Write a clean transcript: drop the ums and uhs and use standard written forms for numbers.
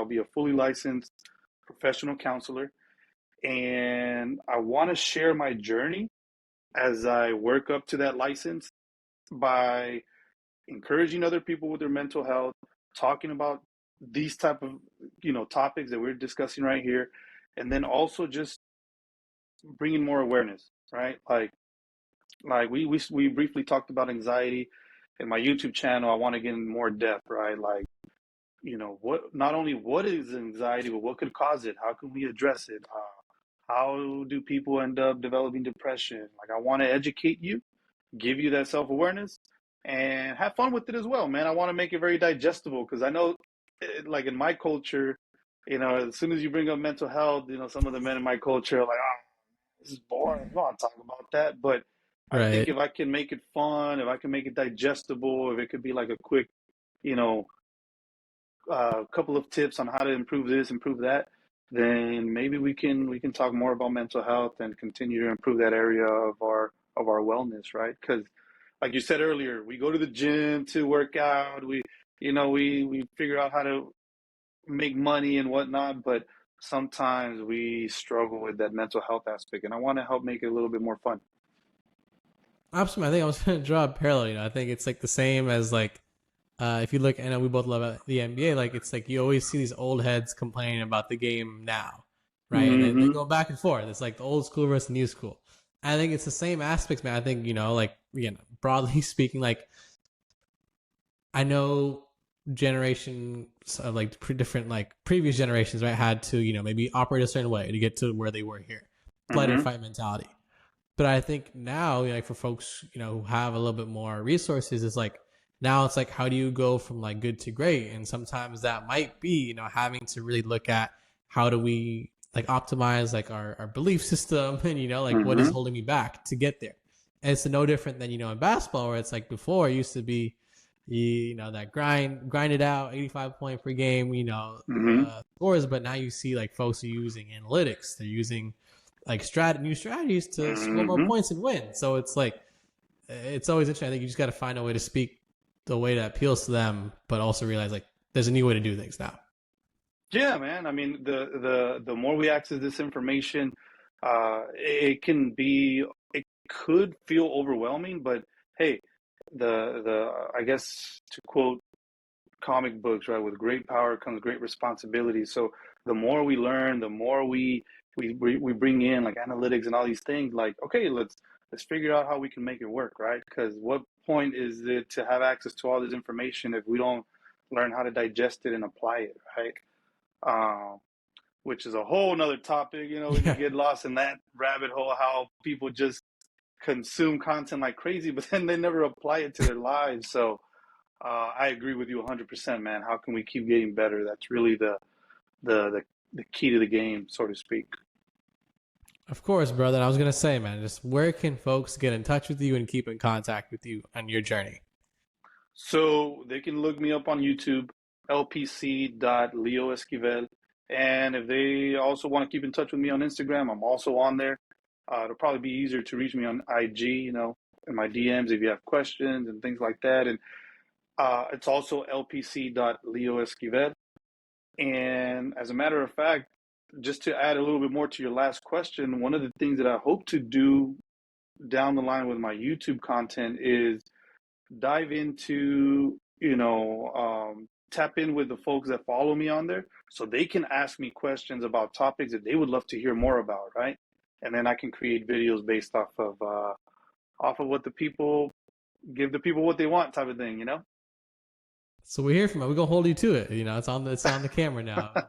I'll be a fully licensed professional counselor, and I want to share my journey as I work up to that license by encouraging other people with their mental health, talking about these type of topics that we're discussing right here, and then also just bringing more awareness, right? Like we briefly talked about anxiety in my YouTube channel. I want to get in more depth, right? Like, what, not only what is anxiety, but what could cause it? How can we address it? How do people end up developing depression? Like, I want to educate you, give you that self-awareness, and have fun with it as well, man. I want to make it very digestible because I know, like in my culture, as soon as you bring up mental health, some of the men in my culture are like, oh, this is boring. I don't want to talk about that. But I think Right. if I can make it fun, if I can make it digestible, if it could be like a quick, you know, couple of tips on how to improve this, improve that, then maybe we can talk more about mental health and continue to improve that area of our wellness, right? Because like you said earlier, we go to the gym to work out. We figure out how to make money and whatnot, but sometimes we struggle with that mental health aspect, and I want to help make it a little bit more fun. Absolutely. I think I was going to draw a parallel. I think it's like the same as like, if you look, I know we both love the NBA. Like it's like you always see these old heads complaining about the game now, right? And then they Mm-hmm. go back and forth. It's like the old school versus the new school. I think it's the same aspects, man. I think like broadly speaking, like I know generations of like different like previous generations, right, had to maybe operate a certain way to get to where they were here, flight or Mm-hmm. fight mentality. But I think now, like for folks, who have a little bit more resources, it's like now it's like how do you go from like good to great? And sometimes that might be, having to really look at how do we like optimize like our belief system and like what is Mm-hmm. holding me back to get there. And it's no different than, in basketball where it's like before it used to be that grind it out 85 point per game, Mm-hmm. scores, but now you see like folks are using analytics, they're using like new strategies to score more Mm-hmm. points and win. So it's like it's always interesting. I think you just got to find a way to speak the way that appeals to them, but also realize like there's a new way to do things now. Yeah, man. I mean, the more we access this information, it could feel overwhelming, but hey, the I guess to quote comic books, right? With great power comes great responsibility. So the more we learn, the more we bring in like analytics and all these things. Like, okay, let's figure out how we can make it work, right? Because what point is it to have access to all this information if we don't learn how to digest it and apply it, right? Um, which is a whole nother topic. We could Yeah. get lost in that rabbit hole. How people just consume content like crazy, but then they never apply it to their lives. So I agree with you 100%, man. How can we keep getting better? That's really the the, the key to the game, so to speak. Of course, brother. I was gonna say, man, just where can folks get in touch with you and keep in contact with you on your journey? So they can look me up on YouTube, lpc.leoesquivel. And if they also want to keep in touch with me on Instagram, I'm also on there. It'll probably be easier to reach me on IG, in my DMs if you have questions and things like that. And it's also lpc.leoesquivel. And as a matter of fact, just to add a little bit more to your last question, one of the things that I hope to do down the line with my YouTube content is dive into, tap in with the folks that follow me on there so they can ask me questions about topics that they would love to hear more about, right? And then I can create videos based off of what the people give the people what they want type of thing. So we're here from it. We're gonna hold you to it. It's on the camera now.